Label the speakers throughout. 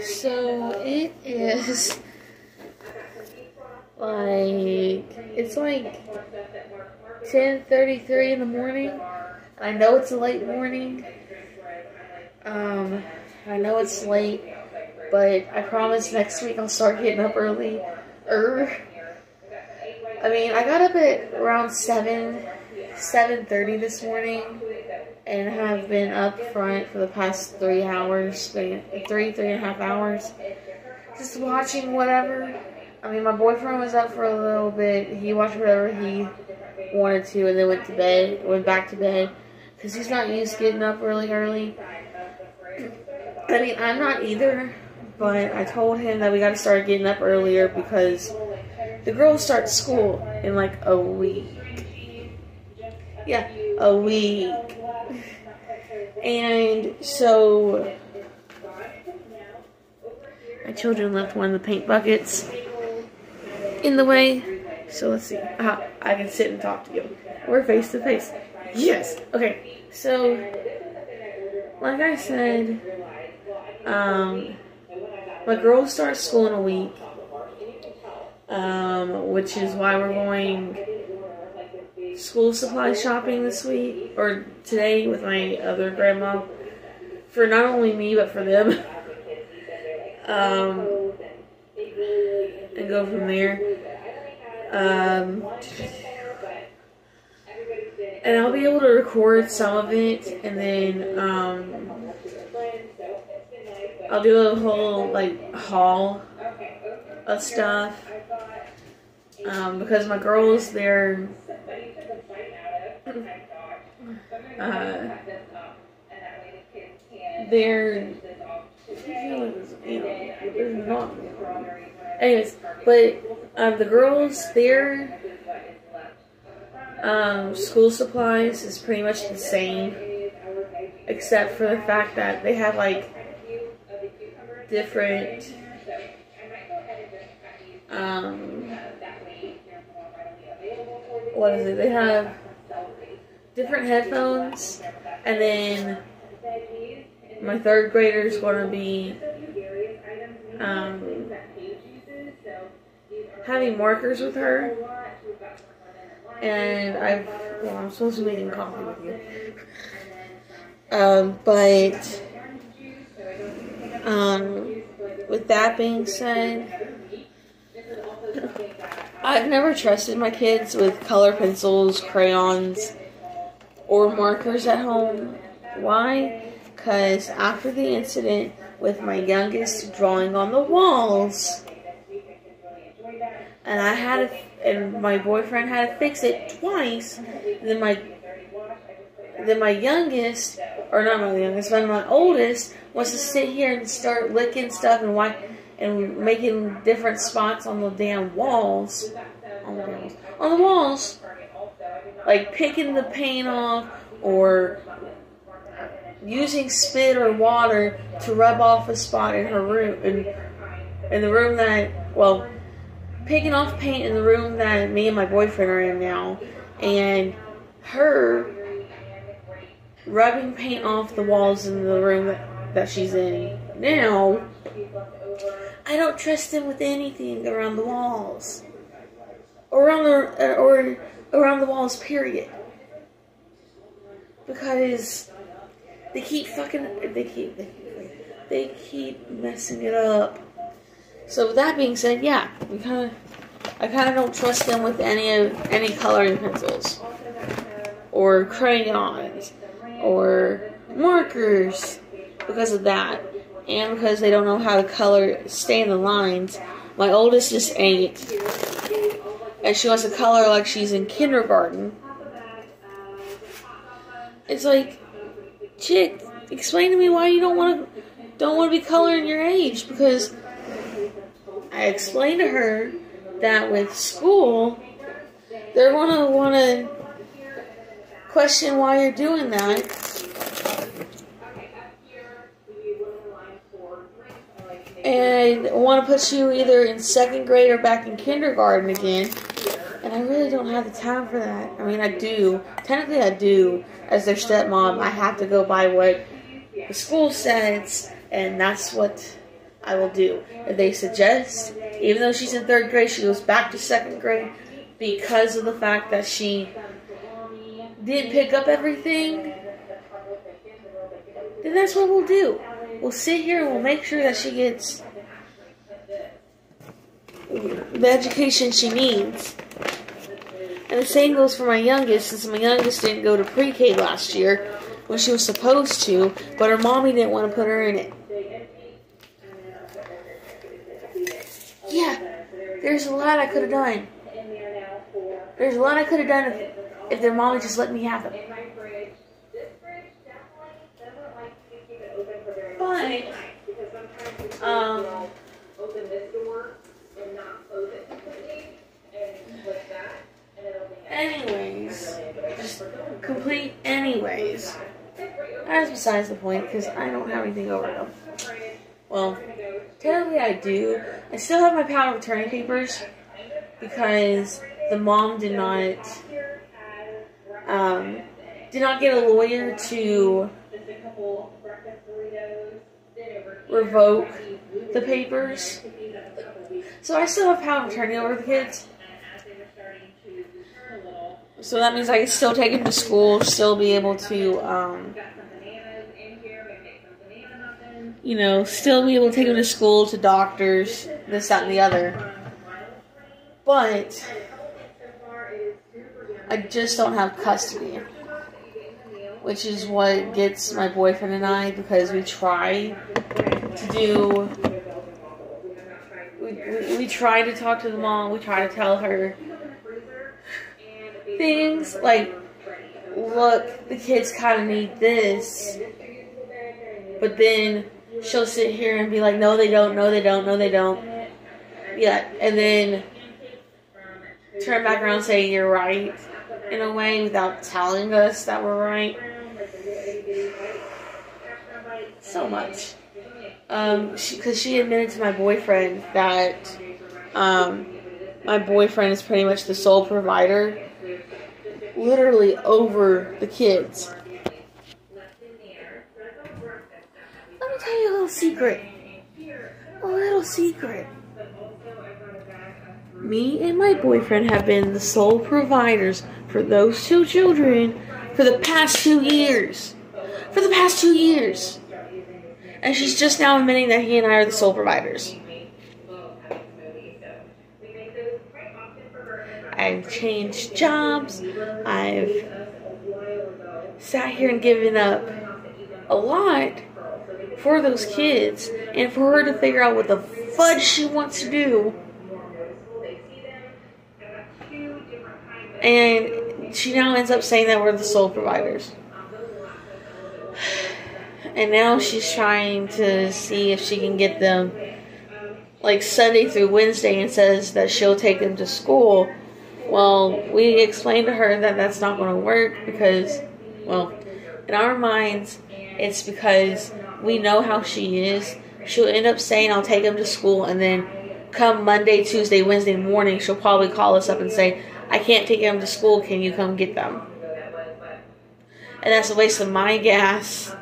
Speaker 1: So it is it's like 10:33 in the morning. I know it's a late morning. I know it's late, but I promise next week I'll start getting up early. I mean, I got up at around 7:30 this morning, and have been up front for the past 3 hours, three and a half hours, just watching whatever. I mean, my boyfriend was up for a little bit. He watched whatever he wanted to, and then went back to bed, because he's not used to getting up really early. I mean, I'm not either, but I told him that we got to start getting up earlier because the girls start school in like a week. Yeah, a week. And so my children left one of the paint buckets in the way. So let's see. I can sit and talk to you. We're face to face. Yes. Okay. So, like I said, my girls start school in a week, which is why we're going school supply shopping this week, or today, with my other grandma, for not only me, but for them, and go from there. And I'll be able to record some of it, and then, I'll do a whole, like, haul of stuff, because my girls, they're anyways, but, the girls, their, school supplies is pretty much the same, except for the fact that they have, like, different, what is it? They have different headphones, and then my third grader is going to be, having markers with her, and I'm supposed to be making coffee with you, but, with that being said, I've never trusted my kids with color pencils, crayons, or markers at home. Why? Because after the incident with my youngest drawing on the walls, and my boyfriend had to fix it twice, then my youngest, or not my youngest, but my oldest, wants to sit here and start licking stuff and making different spots on the damn walls. On the walls. Like picking the paint off, or using spit or water to rub off a spot in her room, in the room that, well, picking off paint in the room that me and my boyfriend are in now, and her rubbing paint off the walls in the room that she's in now. I don't trust them with anything around the walls, or around the walls, period, because they keep messing it up. So with that being said, yeah, I kind of don't trust them with any coloring pencils, or crayons, or markers, because of that, and because they don't know how to stay in the lines. My oldest is 8, and she wants to color like she's in kindergarten. It's like, chick, explain to me why you don't want to be coloring your age, because I explained to her that with school, they're going to want to question why you're doing that. And want to put you either in 2nd grade or back in kindergarten again, and I really don't have the time for that. I mean, I do. Technically, I do. As their stepmom, I have to go by what the school says, and that's what I will do. If they suggest, even though she's in 3rd grade, she goes back to 2nd grade because of the fact that she didn't pick up everything, then that's what we'll do. We'll sit here and we'll make sure that she gets the education she needs. And the same goes for my youngest, since my youngest didn't go to pre-K last year when she was supposed to, but her mommy didn't want to put her in it. Yeah, there's a lot I could have done. There's a lot I could have done if their mommy just let me have them. But, anyways, just complete anyways. That's besides the point, because I don't have anything over them. Well, technically I do. I still have my power of attorney papers, because the mom did not get a lawyer to revoke the papers. So I still have power of attorney over the kids. So that means I can still take them to school, still be able to, still be able to take them to school, to doctors, this, that, and the other. But I just don't have custody, which is what gets my boyfriend and I, because we try to do, we try to talk to the mom, we try to tell her things like, look, the kids kind of need this, but then she'll sit here and be like, no they don't, no they don't, no they don't. Yeah, and then turn back around and say you're right, in a way, without telling us that we're right. So much. Because she admitted to my boyfriend that my boyfriend is pretty much the sole provider, literally, over the kids. Let me tell you a little secret. A little secret. Me and my boyfriend have been the sole providers for those 2 children for the past 2 years. For the past 2 years. And she's just now admitting that he and I are the sole providers. I've changed jobs. I've sat here and given up a lot for those kids. And for her to figure out what the fudge she wants to do. And she now ends up saying that we're the sole providers. And now she's trying to see if she can get them like Sunday through Wednesday, and says that she'll take them to school. Well, we explained to her that that's not going to work because, well, in our minds, it's because we know how she is. She'll end up saying, I'll take them to school, and then come Monday, Tuesday, Wednesday morning, she'll probably call us up and say, I can't take them to school, can you come get them? And that's a waste of my gas.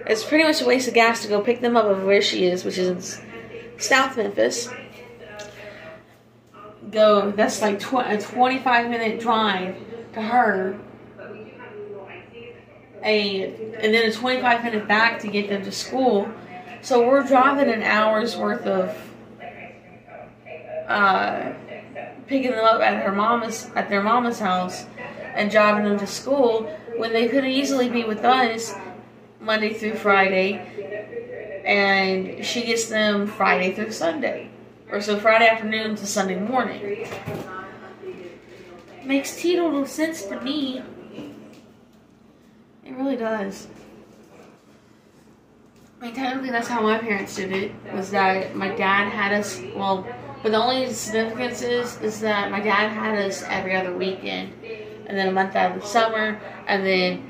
Speaker 1: It's pretty much a waste of gas to go pick them up of where she is, which is in South Memphis. That's like a 25-minute drive to her. And then a 25-minute back to get them to school. So we're driving an hour's worth of picking them up at their mama's house and driving them to school, when they could easily be with us Monday through Friday, and she gets them Friday through Sunday, or so Friday afternoon to Sunday morning. Makes total sense to me. It really does. I mean, technically that's how my parents did it, was that my dad had us, well, but the only significance is that my dad had us every other weekend, and then a month out of the summer, and then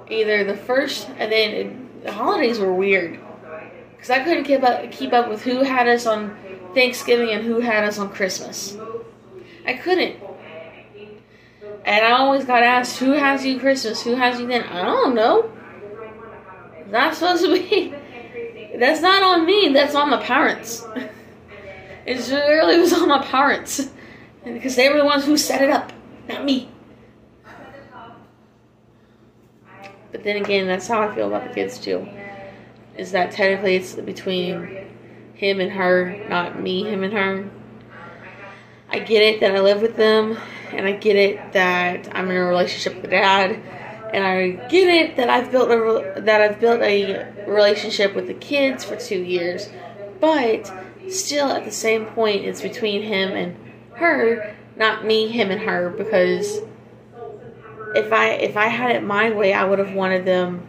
Speaker 1: either the first, and then the holidays were weird, because I couldn't keep up with who had us on Thanksgiving and who had us on Christmas. I couldn't. And I always got asked, who has you Christmas? Who has you then? I don't know. That's supposed to be. That's not on me. That's on my parents. It really was on my parents. Because they were the ones who set it up. Not me. But then again, that's how I feel about the kids too. Is that technically it's between him and her, not me, him and her. I get it that I live with them, and I get it that I'm in a relationship with Dad, and I get it that I've built a relationship with the kids for 2 years. But still, at the same point, it's between him and her, not me, him, and her. Because if I had it my way, I would have wanted them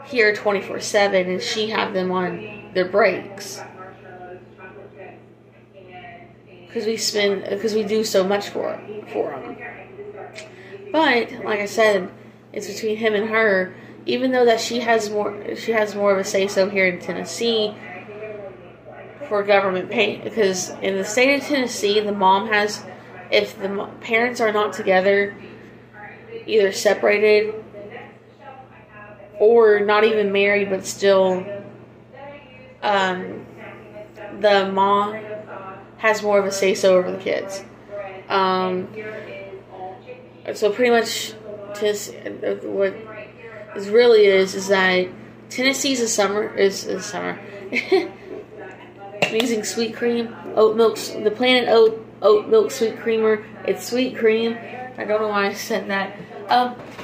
Speaker 1: here 24/7, and she have them on their breaks. Because we do so much for them. But like I said, it's between him and her. Even though that she has more of a say so here in Tennessee for government pay. Because in the state of Tennessee, the mom has, if the parents are not together, either separated or not even married, but still, the mom has more of a say-so over the kids. So pretty much, what is really is that Tennessee's is summer. I'm using sweet cream, oat milk, the Planet oat milk sweet creamer. It's sweet cream. I don't know why I said that.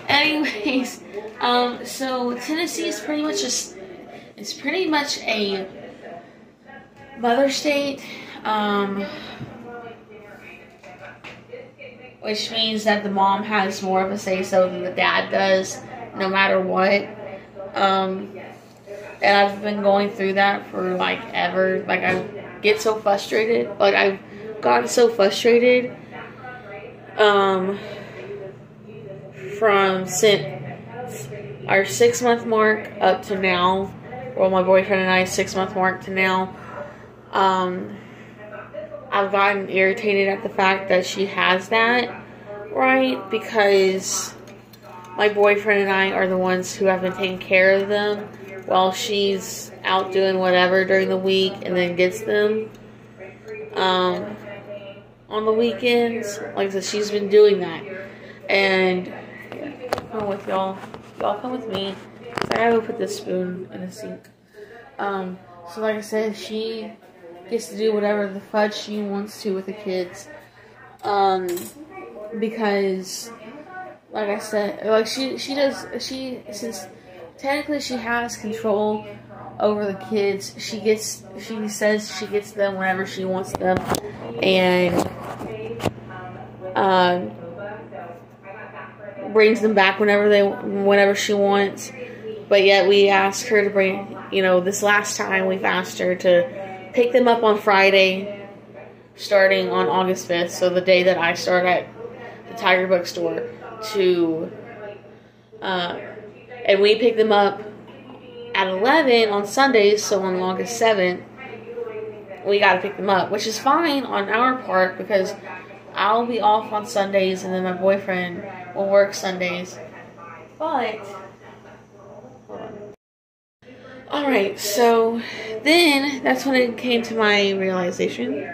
Speaker 1: Anyways, so Tennessee is pretty much it's pretty much a mother state. Which means that the mom has more of a say-so than the dad does, no matter what. And I've been going through that for, like, ever. Like, I get so frustrated. Like, I've gotten so frustrated, from our 6-month mark up to now. Well, my boyfriend and I's 6-month mark to now. I've gotten irritated at the fact that she has that, right? Because my boyfriend and I are the ones who have been taking care of them while she's out doing whatever during the week and then gets them on the weekends. Like I said, she's been doing that. And come with y'all. Y'all come with me. I gotta go put this spoon in the sink. So like I said, she gets to do whatever the fudge she wants to with the kids. Because, like I said, like since technically she has control over the kids, she says she gets them whenever she wants them, and brings them back whenever she wants. But yet we ask her to bring, this last time we've asked her to pick them up on Friday, starting on August 5th, so the day that I start at the Tiger Bookstore, and we pick them up at 11 on Sundays, so on August 7th, we gotta pick them up, which is fine on our part, because I'll be off on Sundays, and then my boyfriend will work Sundays, but, hold on. Alright, so then that's when it came to my realization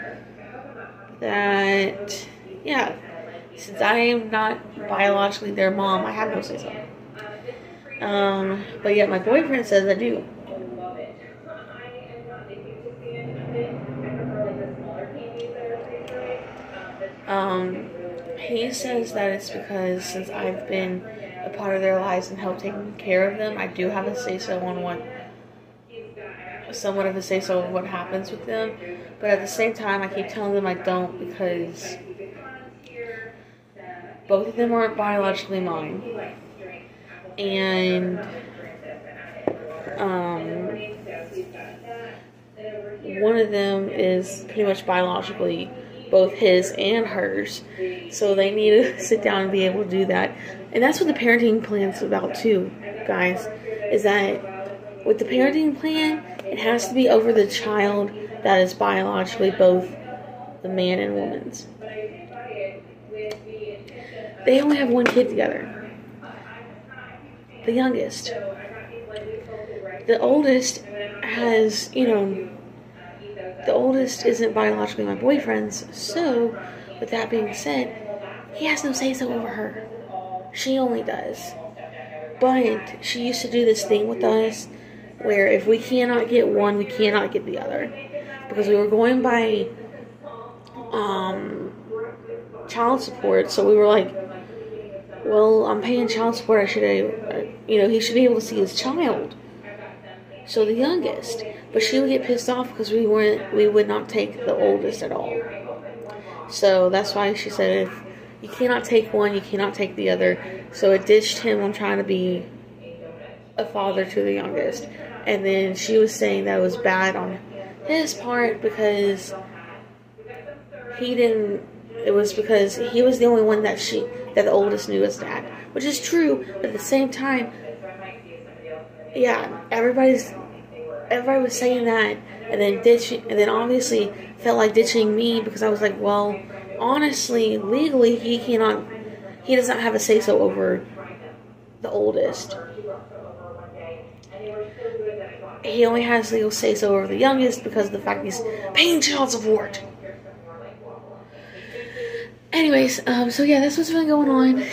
Speaker 1: that, yeah, since I am not biologically their mom, I have no say-so. But yet my boyfriend says I do. He says that it's because since I've been a part of their lives and helped taking care of them, I do have a say-so on somewhat of a say-so of what happens with them. But at the same time, I keep telling them I don't, because both of them aren't biologically mine. And one of them is pretty much biologically both his and hers, so they need to sit down and be able to do that. And that's what the parenting plan's about too, guys, is that with the parenting plan, it has to be over the child that is biologically both the man and woman's. they only have one kid together. The youngest. The oldest has, you know, the oldest isn't biologically my boyfriend's, so, with that being said, he has no say-so over her. She only does. But she used to do this thing with us where if we cannot get one, we cannot get the other. Because we were going by child support, so we were like, well, I'm paying child support, I should, you know, he should be able to see his child. So the youngest. But she would get pissed off because we would not take the oldest at all. So that's why she said, if you cannot take one, you cannot take the other. So it ditched him on trying to be a father to the youngest. And then she was saying that it was bad on his part because it was because he was the only one that the oldest knew as dad. Which is true, but at the same time, yeah, everybody was saying that, and then obviously felt like ditching me because I was like, well, honestly, legally, he doesn't have a say-so over the oldest. He only has legal say-so over the youngest because of the fact he's paying child support. Anyways, so yeah, that's what's been going on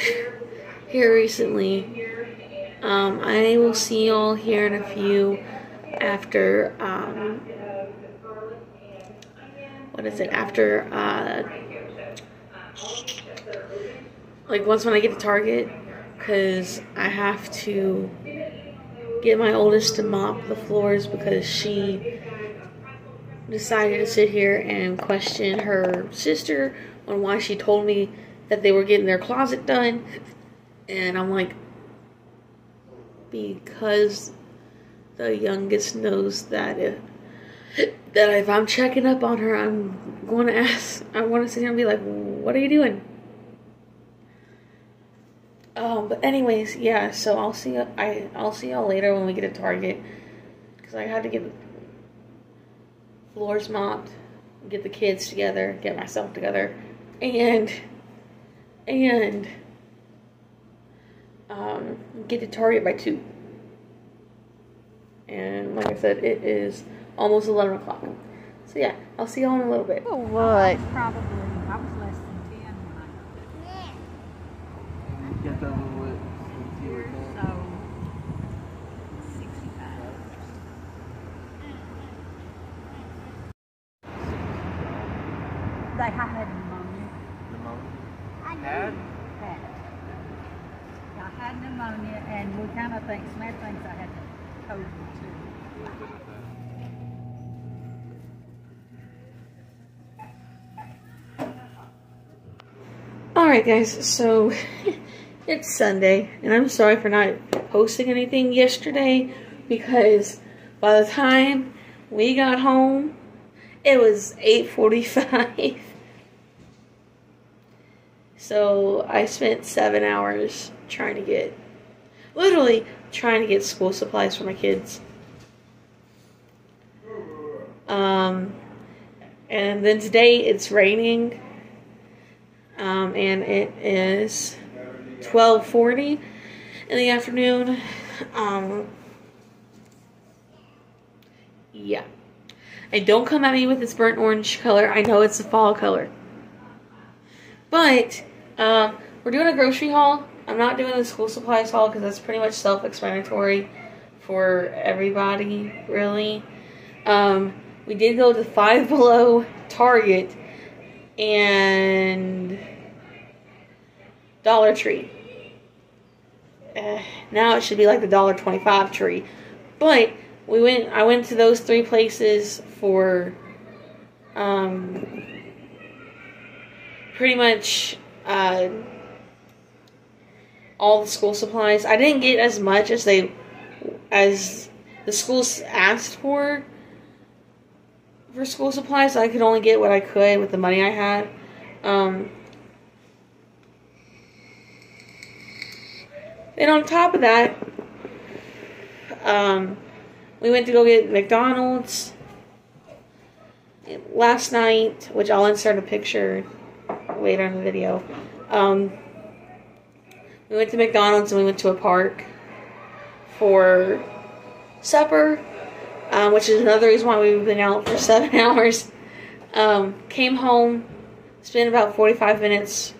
Speaker 1: here recently. I will see y'all here in a few after, like once when I get to Target, because I have to get my oldest to mop the floors because she decided to sit here and question her sister on why she told me that they were getting their closet done. And I'm like, because the youngest knows that if I'm checking up on her, I'm going to ask, I want to sit here and be like, what are you doing? But anyways, yeah, so I'll see y'all later when we get to Target, because I had to get floors mopped, get the kids together, get myself together, and get to Target by 2. And like I said, it is almost 11 o'clock. So yeah, I'll see y'all in a little bit.
Speaker 2: Oh, what? I was less than 10 when I
Speaker 3: Get that little what?
Speaker 2: so 65. They had pneumonia.
Speaker 3: Had?
Speaker 2: Had. I had pneumonia, and we kind of think, Smith thinks I had the COVID too.
Speaker 1: Alright guys, so it's Sunday, and I'm sorry for not posting anything yesterday, because by the time we got home, it was 8:45. So I spent 7 hours literally trying to get school supplies for my kids. And then today it's raining. And it is 12:40 in the afternoon. Yeah. And don't come at me with this burnt orange color. I know it's a fall color. But, we're doing a grocery haul. I'm not doing a school supplies haul because that's pretty much self-explanatory for everybody, really. We did go to Five Below, Target, and Dollar Tree. Now it should be like the $1.25 tree. But I went to those 3 places for pretty much all the school supplies. I didn't get as much as the schools asked for school supplies. I could only get what I could with the money I had. And on top of that, we went to go get McDonald's last night, which I'll insert a picture later in the video. We went to McDonald's and we went to a park for supper, which is another reason why we've been out for 7 hours. Came home, spent about 45 minutes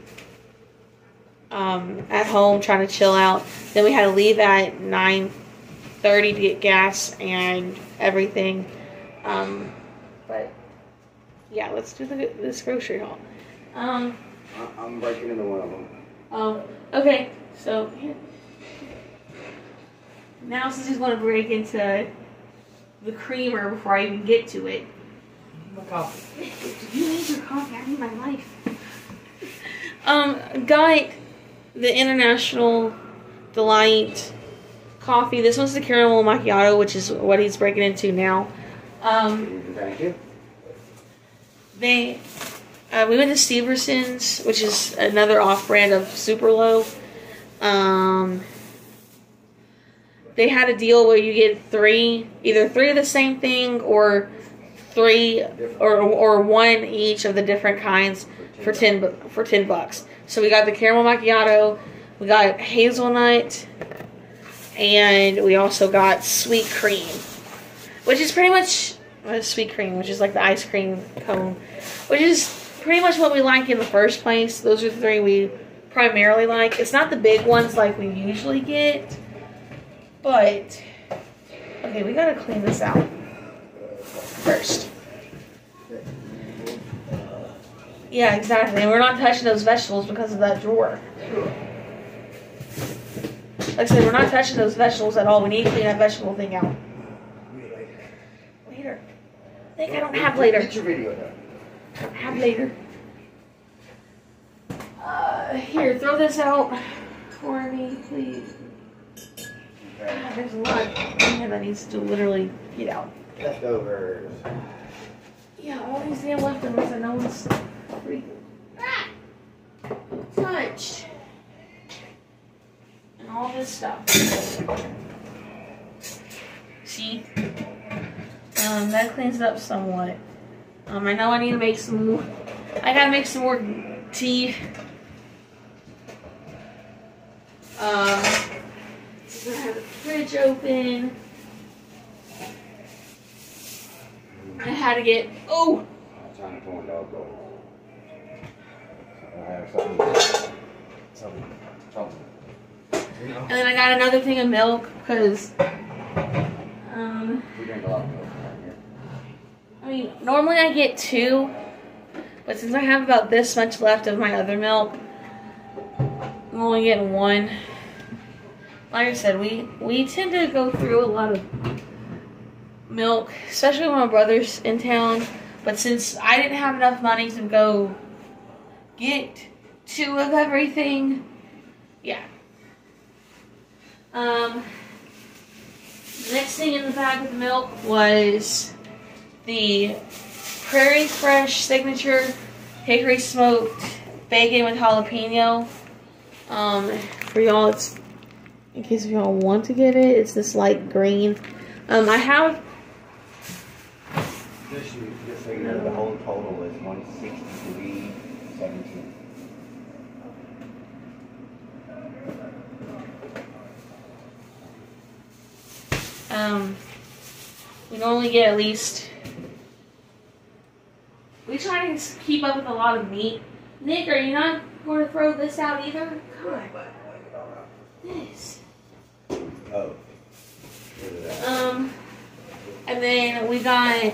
Speaker 1: at home trying to chill out. Then we had to leave at 9:30 to get gas and everything. But yeah, let's do this grocery haul.
Speaker 3: I'm breaking into one of them.
Speaker 1: Okay, so now since he's going to break into the creamer before I even get to it.
Speaker 3: My coffee.
Speaker 1: You need your coffee. I need my life. Got the International Delight coffee. This one's the caramel macchiato, which is what he's breaking into now.
Speaker 3: Thank you.
Speaker 1: We went to Steverson's, which is another off-brand of Super Low. They had a deal where you get either three of the same thing or three or one each of the different kinds for $10. So we got the caramel macchiato, we got hazelnut, and we also got sweet cream, which is pretty much sweet cream, which is like the ice cream cone, which is pretty much what we like in the first place. Those are the three we primarily like. It's not the big ones like we usually get, but okay, we gotta clean this out first. Yeah, exactly. And we're not touching those vegetables because of that drawer. Like I said, we're not touching those vegetables at all. We need to clean that vegetable thing out. Later. I think I don't have later.
Speaker 3: Get your video done.
Speaker 1: I don't have later. Here, throw this out for me, please. God, there's a lot in here that needs to literally get out.
Speaker 3: Leftovers.
Speaker 1: Yeah, all these damn leftovers that no one's touched. And all this stuff. See? That cleans it up somewhat. I know I need to make some more. I gotta make some more tea. So I have the fridge open. I had to get,
Speaker 3: I'm trying to pull a dog go. I have something.
Speaker 1: and then I got another thing of milk because,
Speaker 3: We drink a lot of milk around here.
Speaker 1: I mean, normally I get 2, but since I have about this much left of my other milk, I'm only getting 1. Like I said, we tend to go through a lot of milk, especially when my brother's in town. But since I didn't have enough money to go get 2 of everything, yeah. The next thing in the bag with the milk was the Prairie Fresh Signature Hickory Smoked Bacon with Jalapeno. For y'all, it's in case if y'all want to get it, it's this light green. I have.
Speaker 3: Just so you know, the whole total is $163.17.
Speaker 1: We normally get at least. We try to keep up with a lot of meat. Nick, are you not going to throw this out either? God. This.
Speaker 3: Oh.
Speaker 1: And then we got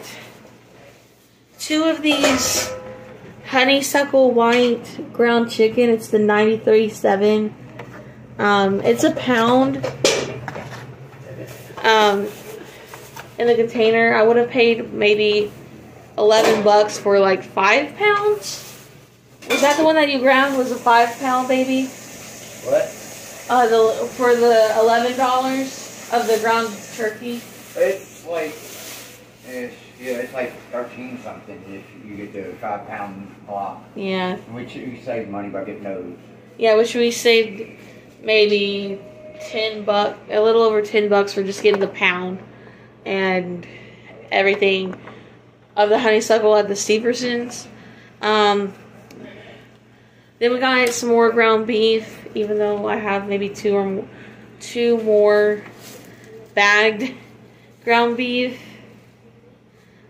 Speaker 1: 2 of these honeysuckle white ground chicken. It's the 93.7. It's a pound. In the container, I would have paid maybe $11 for like 5 pounds. Was that the one that you grabbed? Was a 5-pound baby?
Speaker 3: What?
Speaker 1: For the $11 of the ground turkey.
Speaker 3: It's like, it's like 13 something if you get the 5-pound block.
Speaker 1: Yeah.
Speaker 3: Which you save money by getting those.
Speaker 1: Yeah, which we saved maybe $10, a little over $10 for just getting the pound and everything of the honeysuckle at the Steverson's. Then Then we got some more ground beef, even though I have maybe two more bagged ground beef.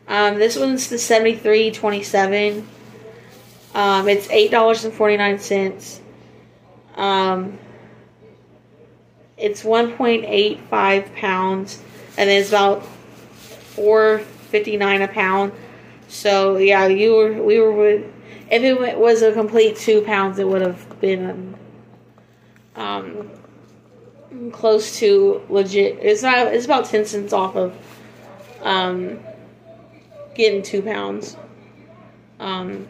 Speaker 1: This one's the 73.27. It's $8.49. It's 1.85 pounds, and it's about $4.59 a pound. So yeah, we were if it was a complete 2 pounds, it would have been close to legit. It's about 10 cents off of getting 2 pounds. And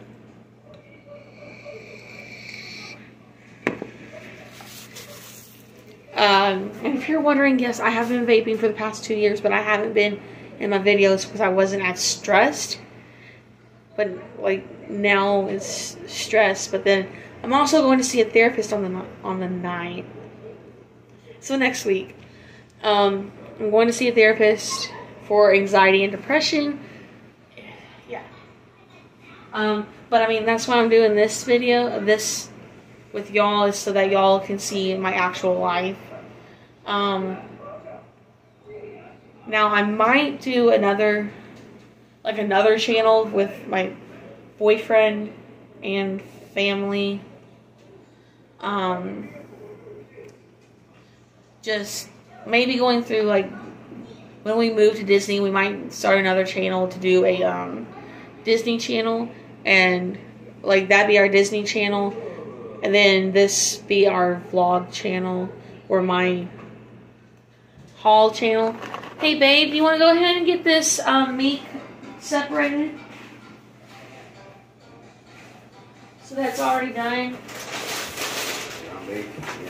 Speaker 1: if you're wondering, yes, I have been vaping for the past 2 years, but I haven't been in my videos because I wasn't as stressed. But like now it's stress. But then I'm also going to see a therapist on the 9th. So next week, I'm going to see a therapist for anxiety and depression. Yeah. But I mean, that's why I'm doing this video, this with y'all, is so that y'all can see my actual life. Now I might do another channel with my boyfriend and family. Just maybe going through, like, when we move to Disney, we might start another channel to do a Disney channel, and like that be our Disney channel, and then this be our vlog channel or my haul channel. Hey babe, you want to go ahead and get this meat separated? So that's already done.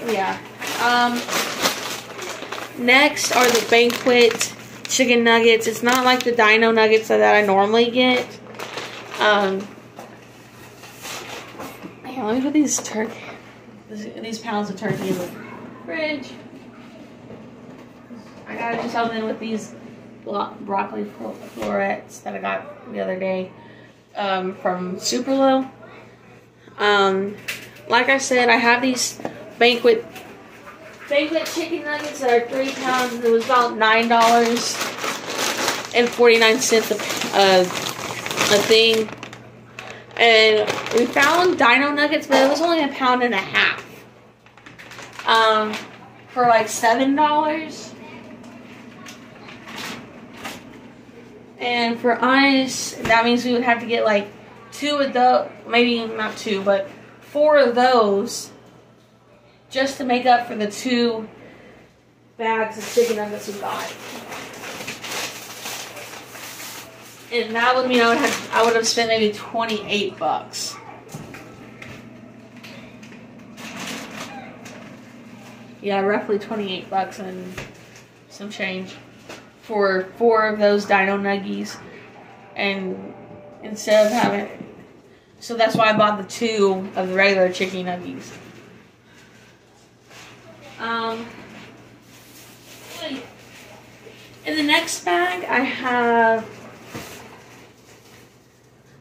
Speaker 1: Yeah. Next are the Banquet chicken nuggets. It's not like the Dino nuggets that I normally get. Yeah, let me put these pounds of turkey in the fridge. I gotta do something with these broccoli florets that I got the other day from Superlo. Like I said, I have these Banquet chicken nuggets that are 3 pounds. It was about $9.49 a thing. And we found Dino nuggets, but it was only £1.50. For like $7. And for us, that means we would have to get like 2 of those, maybe not 2, but 4 of those, just to make up for the 2 bags of chicken nuggets we got. And that would mean I would have spent maybe $28. Yeah, roughly $28 and some change for 4 of those Dino nuggies. And instead of having, so that's why I bought the 2 of the regular chicken nuggies. In the next bag, I have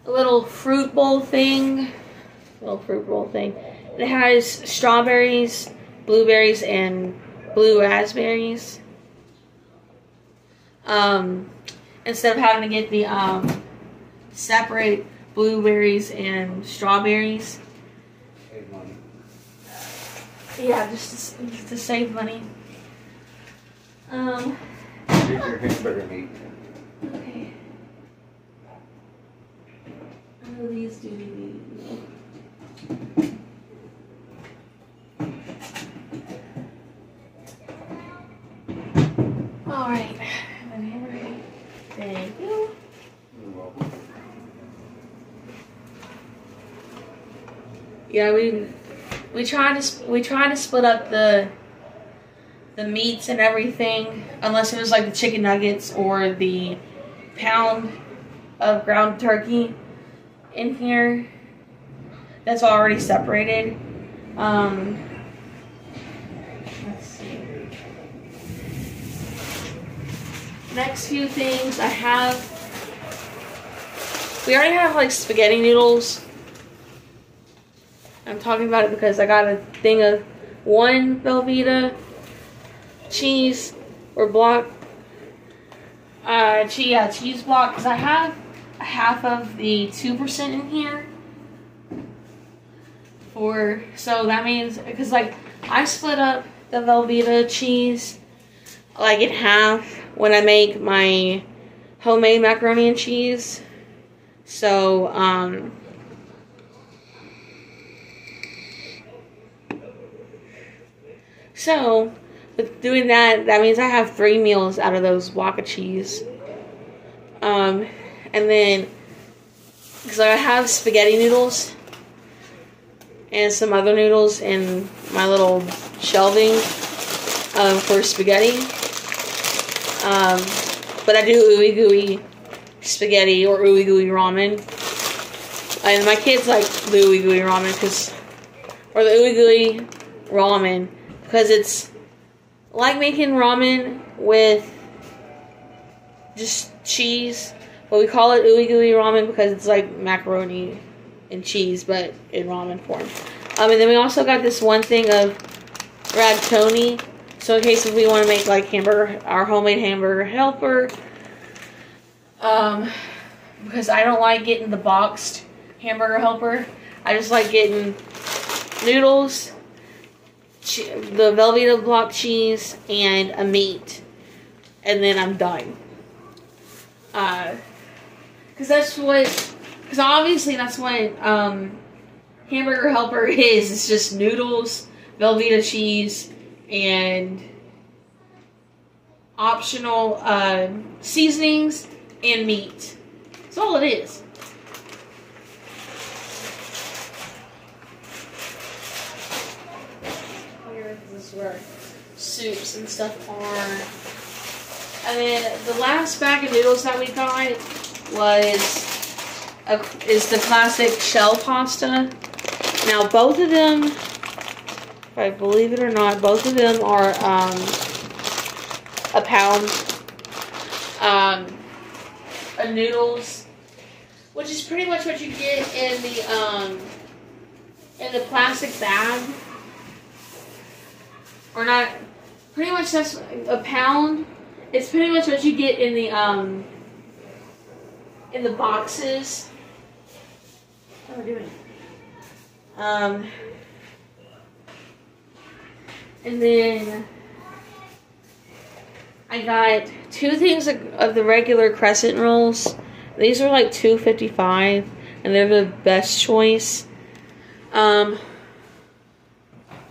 Speaker 1: a little fruit bowl thing. It has strawberries, blueberries, and blue raspberries. Instead of having to get the separate blueberries and strawberries.
Speaker 3: Save money.
Speaker 1: Yeah, just to save money.
Speaker 3: Here's your hamburger meat.
Speaker 1: Okay. Oh, these do. All right. Thank you.
Speaker 3: You're welcome.
Speaker 1: Yeah, we try to split up the meats and everything, unless it was like the chicken nuggets or the pound of ground turkey in here. That's already separated. Let's see. Next few things I have. We already have like spaghetti noodles. I'm talking about it because I got a thing of one Velveeta cheese or block. Cheese block, because I have half of the 2% in here. So that means, because like I split up the Velveeta cheese like in half when I make my homemade macaroni and cheese. So with doing that, that means I have 3 meals out of those block of cheese. And then, because I have spaghetti noodles and some other noodles in my little shelving for spaghetti. But I do ooey gooey spaghetti or ooey gooey ramen. And my kids like the ooey gooey ramen or the ooey gooey ramen because it's like making ramen with just cheese. But we call it ooey gooey ramen because it's like macaroni and cheese, but in ramen form. And then we also got this one thing of rigatoni. So in case if we want to make like our homemade hamburger helper. Because I don't like getting the boxed hamburger helper. I just like getting noodles, the Velveeta block cheese, and a meat. And then I'm done. Because obviously that's what hamburger helper is. It's just noodles, Velveeta cheese, and optional seasonings and meat. That's all it is. Here is where soups and stuff are. And then the last bag of noodles that we got is the classic shell pasta. Now both of them, if I believe it or not, both of them are a pound of noodles, which is pretty much what you get in the plastic bag. Or not, pretty much that's a pound. It's pretty much what you get in the boxes. What am I doing? And then I got 2 things of the regular crescent rolls. These are like $2.55, and they're the best choice. It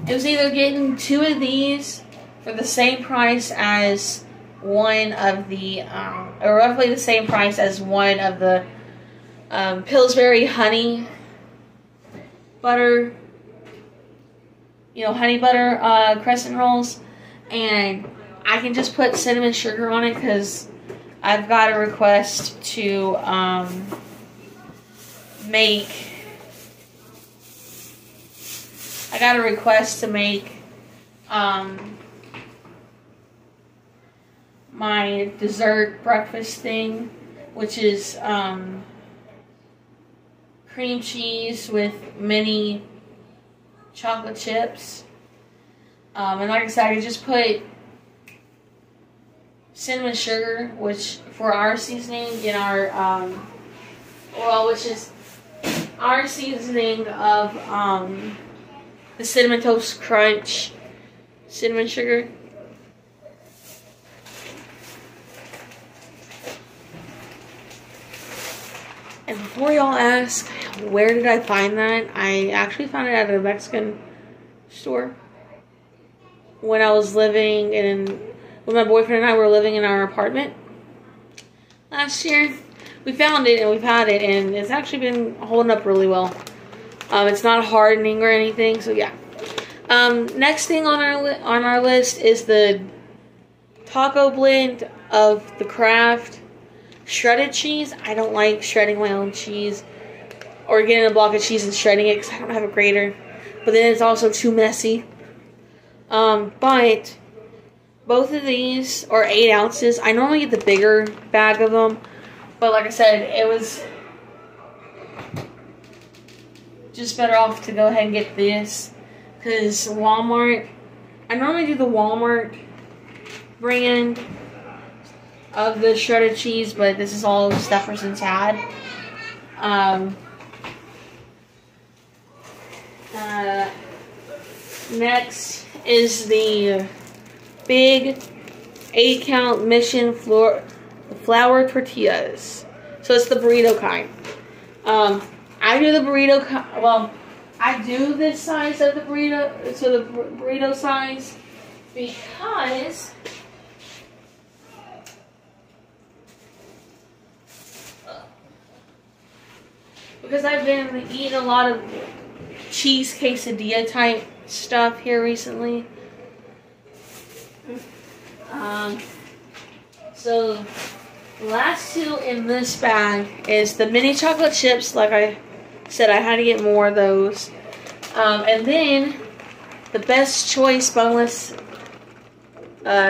Speaker 1: was either getting 2 of these for the same price as one of the, or roughly the same price as one of the Pillsbury honey butter, honey butter crescent rolls, and I can just put cinnamon sugar on it because I've got a request to make my dessert breakfast thing, which is cream cheese with mini chocolate chips. And like I said, I just put cinnamon sugar, which for our seasoning in our which is our seasoning of the Cinnamon Toast Crunch cinnamon sugar. And before y'all ask, where did I find that? I actually found it at a Mexican store. When I was living when my boyfriend and I were living in our apartment last year. We found it and we've had it, and it's actually been holding up really well. It's not hardening or anything, so yeah. Next thing on our list is the taco blend of the Kraft shredded cheese. I don't like shredding my own cheese or getting a block of cheese and shredding it because I don't have a grater. But then it's also too messy. But both of these are 8 ounces. I normally get the bigger bag of them, but like I said, it was just better off to go ahead and get this. Because Walmart, I normally do the Walmart brand of the shredded cheese, but this is all Stepherson's had. Next is the big 8-count Mission flour tortillas. So it's the burrito kind. I do the burrito. Well, I do this size of the burrito. So the burrito size because I've been eating a lot of cheese quesadilla type stuff here recently. So the last two in this bag is the mini chocolate chips. Like I said, I had to get more of those. And then the Best Choice boneless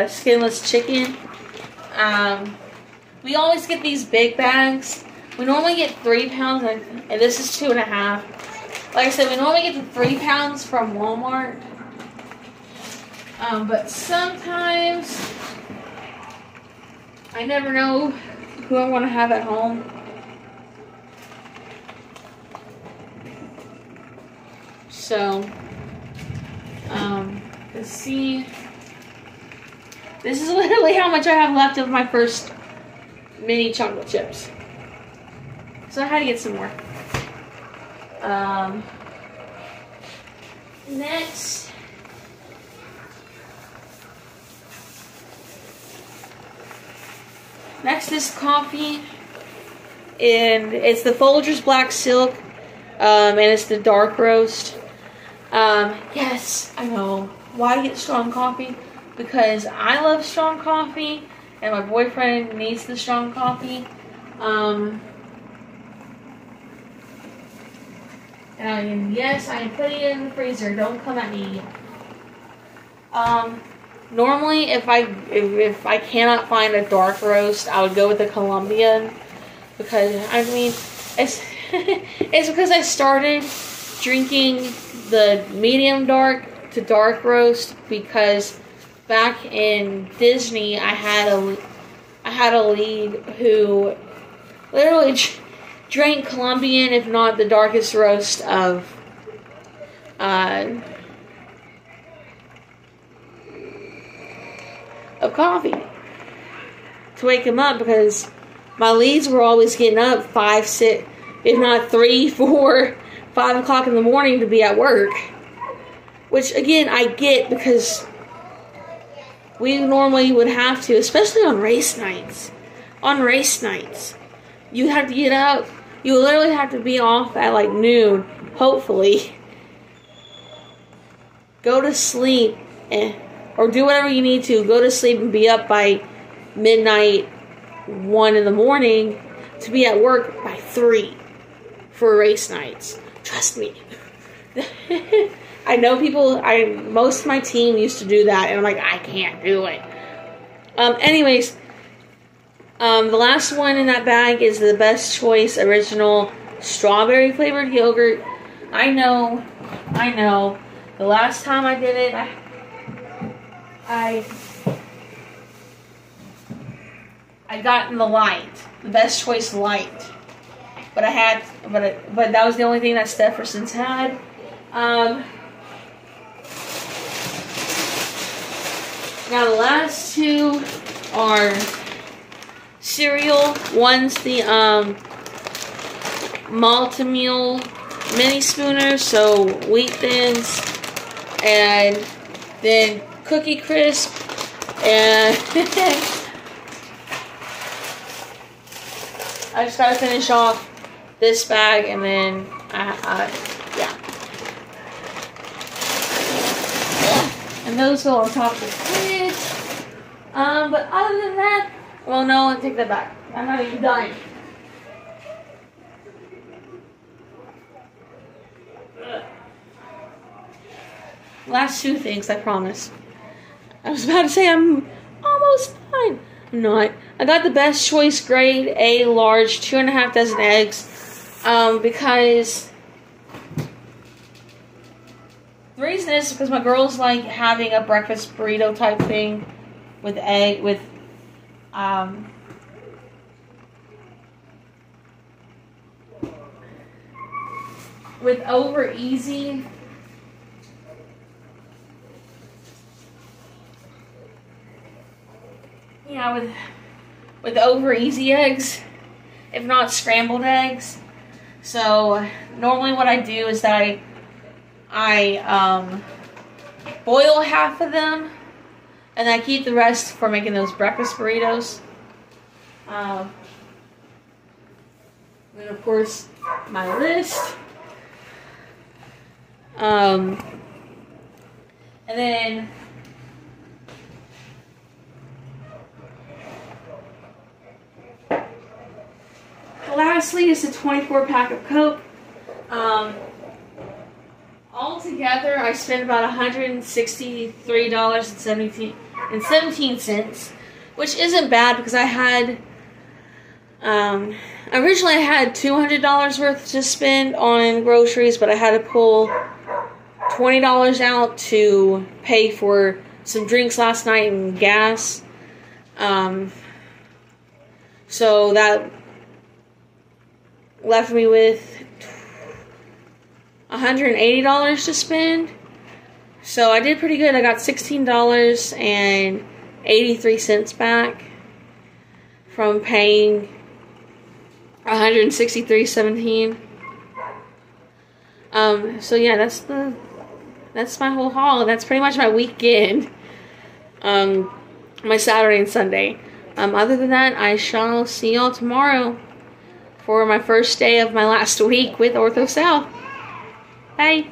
Speaker 1: skinless chicken. We always get these big bags. We normally get 3 pounds, and this is 2.5. Like I said, we normally get the 3 pounds from Walmart. But sometimes I never know who I want to have at home. So, let's see. This is literally how much I have left of my first mini chocolate chips. So I had to get some more. Next, is coffee, and it's the Folgers Black Silk, and it's the dark roast. Yes, I know. Why get strong coffee? Because I love strong coffee, and my boyfriend needs the strong coffee. And yes, I am putting it in the freezer. Don't come at me. Normally, if I cannot find a dark roast, I would go with the Colombian, because I mean, it's it's because I started drinking the medium dark to dark roast because back in Disney, I had a lead who literally drank Colombian, if not the darkest roast of coffee to wake him up, because my leads were always getting up 5, 6, if not 3, 4, 5 o'clock in the morning to be at work. Which again, I get, because we normally would have to, especially on race nights. On race nights, you have to get up. You literally have to be off at like noon, hopefully. Go to sleep, or do whatever you need to. Go to sleep and be up by midnight, 1 in the morning, to be at work by 3 for race nights. Trust me. I know people, most of my team used to do that, and I'm like, I can't do it. Anyways, the last one in that bag is the Best Choice Original Strawberry Flavored Yogurt. I know. The last time I did it, I got in the light, the Best Choice Light. But but that was the only thing that Stepherson's had. Now the last two are cereal. One's the Malt-O-Meal mini spooners, so wheat thins, and then Cookie Crisp, and I just gotta finish off this bag, and then yeah. And those go on top of the fridge. But other than that, well, no, I'll take that back. I'm not even done. Last two things, I promise. I was about to say I'm almost done. I'm not. I got the Best Choice Grade A large 2.5 dozen eggs, because The reason is because my girls like having a breakfast burrito type thing with egg, with Over Easy. Yeah, with Over Easy eggs, if not scrambled eggs. So normally what I do is that I boil half of them, and I keep the rest for making those breakfast burritos. And of course, my list. And then lastly is a 24 pack of Coke. Altogether, I spent about $163.17, which isn't bad because I had, originally I had $200 worth to spend on groceries, but I had to pull $20 out to pay for some drinks last night and gas. So that left me with $180 to spend. So I did pretty good. I got $16.83 back from paying $163.17. So yeah, that's my whole haul. That's pretty much my weekend. My Saturday and Sunday. Other than that, I shall see y'all tomorrow for my first day of my last week with Ortho South. Bye.